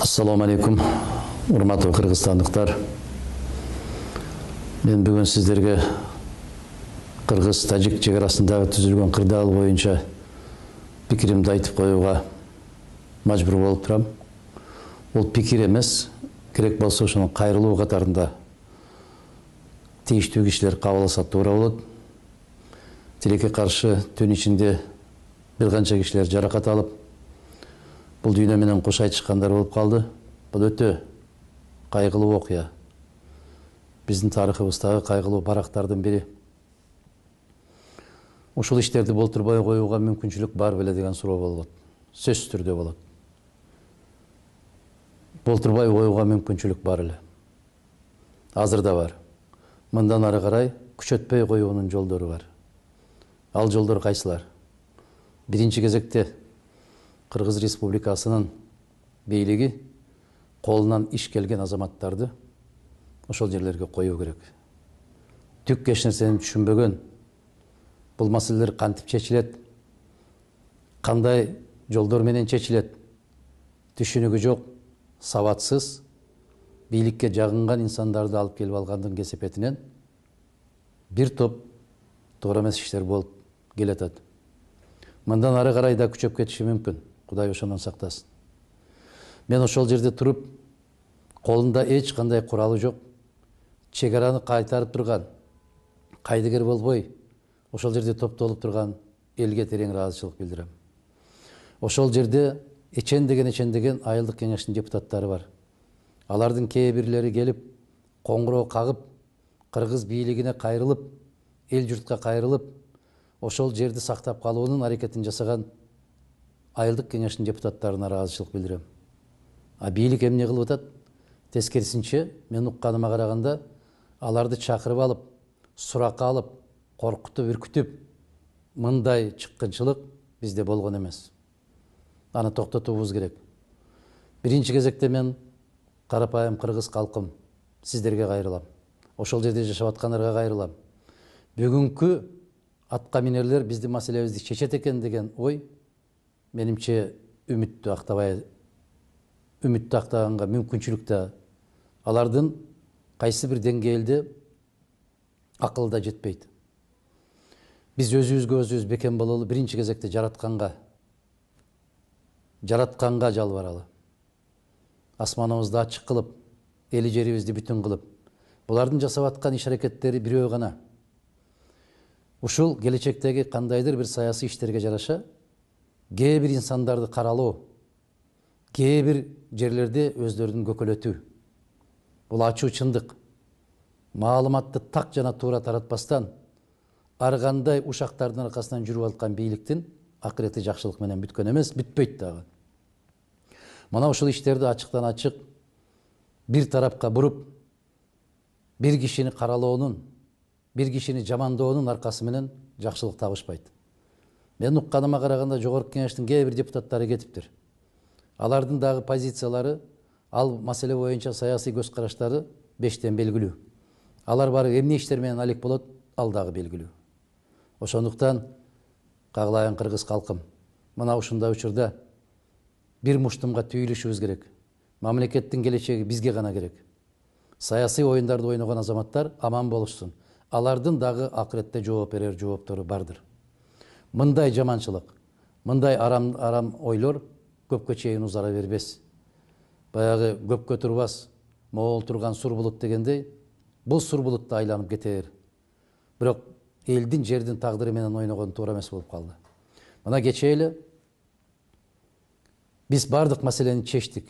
Assalamu алейкум, урматтуу кыргызстандыктар. Мен бүгүн сиздерге кыргыз-тажик чек арасындагы түзүлгөн кырдаал боюнча пикиримди айтып коюуга мажбур болуп турам. Бул пикир эмес, керек болсо ошонун кайрылуу катарында тийиштүү кишилер кабыл алса туура болот. Тилекке каршы түн ичинде бир канча кишилер жаракат алып, бул дүйнө менен кош айтышкандар болуп калды. Бул өтө кайгылуу окуя. Биздин тарыхыбыздагы кайгылуу барактардын бири. Ушул иштерди болтурбай коюуга мүмкүнчүлүк бар беле деген суроо болот. Сөзсүз түрдө болот. Болтурбай коюуга мүмкүнчүлүк бар эле. Азыр да бар. Мындан ары карай күчөтпөй коюунун жолдору бар. Ал жолдор кайсылар? Биринчи кезекте Кыргыз Республикасынын бийлиги колунан иш келген азаматтарды ошол жерлерге коюу керек. Түк эч нерсени түшүнбөгөн, бул маселелер кантип чечилет, кандай жолдор менен чечилет, түшүнүгү жок, сабатсыз, бийликке жагынган инсандарды алып келип алгандын кесепетинен бир топ туура эмес иштер болуп келатат. Мындан ары карай да күчөп кетиши мүмкүн. Кудай ошондон сактасын. Мен ошол жерде туруп, колунда эч кандай куралы жок, чек араны кайтарып турган, кайдыгер болбой, ошол жерде топтолуп турган элге терең ыраазычылык билдирем. Ошол жерде эчендеген айылдык кеңештин депутаттары бар. Алардын кээ бирлери келип, коңгуроо кагып, кыргыз бийлигине кайрылып, эл журтка кайрылып, ошол жерди сактап калуунун аракетин жасаган айылдык кеңештин депутаттарына ыраазычылык билдирем. А бийлик эмне кылып атат? Тескерисинче, мен укканыма караганда, аларды чакырып алып, суракка алып, коркутуп, үркүтүп, мындай чыккынчылык бизде болгон эмес. Аны токтотуубуз керек. Биринчи кезекте мен карапайым кыргыз калкым сиздерге кайрылам. Ошол жерде жашап аткандарга кайрылам. Бүгүнкү атка минерлер биздин маселебизди чечет экен деген ой менимче үмүттү актаганга мүмкүнчүлүк да алардын кайсы бир деңгээлде акылы да жетпейт. Биз өзүбүзгө өзүбүз бекем бололу, биринчи кезекте жаратканга жалбаралы. Асманыбызды ачык кылып, эли жерибизди бүтүн кылып, булардын жасап аткан иш аракеттери бирөө гана. Ушул келечектеги кандайдыр бир саясий иштерге жараша кээ бир инсандарды каралоо, кээ бир жерлерде өздөрүн көкөлөтүү. Бул ачуу чындык. Маалыматты так жана туура таратпастан, ар кандай ушактардын аркасынан жүрүп аткан бийликтин акырети жакшылык менен бүткөн эмес, бүтпөйт дагы. Мына ушул иштерди ачыктан ачык бир тарапка буруп, бир кишини каралоонун, бир кишини жамандоонун аркасы менен жакшылык табышпайт. Мен укканыма караганда жогорку кеңештин кээ бир депутаттары кетиптир. Алардын дагы позициялары, ал маселе боюнча саясий көз караштары бештен белгилүү. Алар бары эмне иштер менен алек болот, ал дагы белгилүү. Ошондуктан кагылайын кыргыз калкым, мына ушундай учурда бир муштумга түйүлүшүбүз керек. Мамлекеттин келечеги бизге гана керек. Саясий оюндарды ойногон азаматтар аман болушсун. Алардын дагы акыретте жооп берер жооптору бардыр. Мындай жаманчылык, мындай арам ойлор көпкө чейин узара бербес. Баягы көпкө турбас, моол турган сур булут дегендей, бул сур булутта айланып кетер. Бирок элдин, жердин тагдыры менен ойногон туура эмес болуп калды. Мына кечээ эле биз бардык маселени чечтик.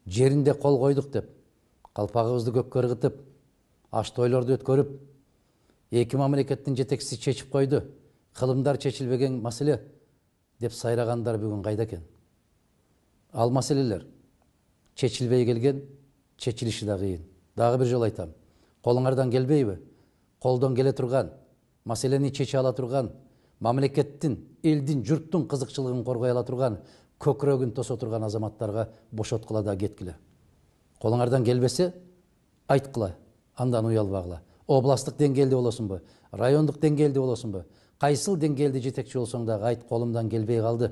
Жеринде кол койдук деп, калпагыбызды көккө ыргытып, аш тойлорду өткөрүп, эки мамлекеттин жетекчиси чечип койду. Кылымдар чечилбеген маселе деп сайрагандар бүгүн кайда экен? Ал маселелер чечилбей келген, чечилиши да кыйын. Дагы бир жолу айтам. Колуңардан келбейби? Колдон келе турган, маселени чече ала турган, мамлекеттин, элдин, журттун кызыкчылыгын коргой ала турган, көкүрөгүн тосо турган азаматтарга бошоткула да кеткиле. Колуңардан келбесе, айткыла, андан уялбагыла. Областтык деңгээлде болосунбу, райондук деңгээлде болосунбу, кайсыл деңгээлде жетекчи болсоң дагы айт, колумдан келбей калды.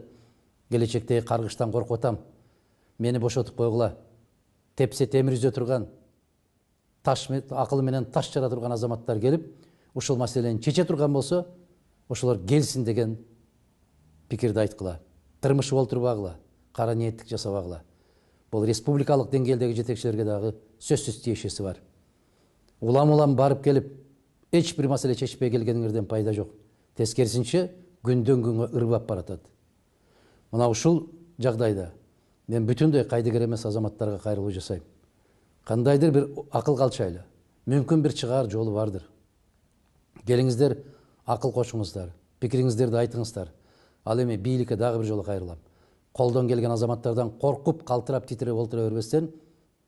Келечектеги каргыштан коркуп атам. Мени бошотуп койгула. тепсе темир үзе турган, акыл менен таш жара турган азаматтар келип, ушул маселени чече турган болсо, ошолор келсин деген пикирди айткыла. Тырмышы болтурбагыла, кара ниеттик жасабагыла. Бул республикалык деңгээлдеги жетекчилерге дагы сөзсүз тиешеси бар. Улам барып келип, эч бир маселе чечпей келгениңерден пайда жок. Тескерисинче, күндөн күнгө ырбап баратат. Мына ушул жагдайда мен бүтүндөй кайдыгер эмес азаматтарга кайрылуу жасайм. Кандайдыр бир акыл калчайлы, мүмкүн бир чыгаар жолу бардыр. Келиңиздер, акыл кошуңуздар, пикириңиздерди айтыңыздар. Ал эми бийликке дагы бир жолу кайрылам. Колдон келген азаматтардан коркуп, калтырап, титиреп олтура бербестен,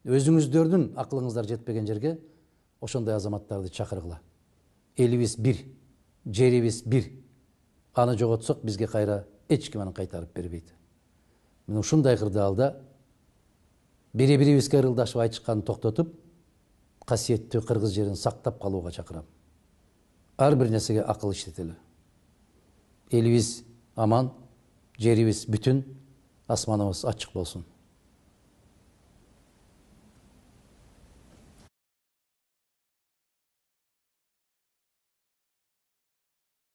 өзүңүздөрдүн акылыңыздар жетпеген жерге ошондой азаматтарды чакыргыла. Элибиз бир, жерибиз бир. Аны жоготсок, бизге кайра эч ким аны кайтарып бербейт. Мен ушундай кырдаалда бири-бирибизге ырылдашып айтышканды токтотуп, касиеттүү кыргыз жерин сактап калууга чакырам. Ар бир нерсеге акыл иштетели. Элибиз аман, жерибиз бүтүн, асманыбыз ачык болсун.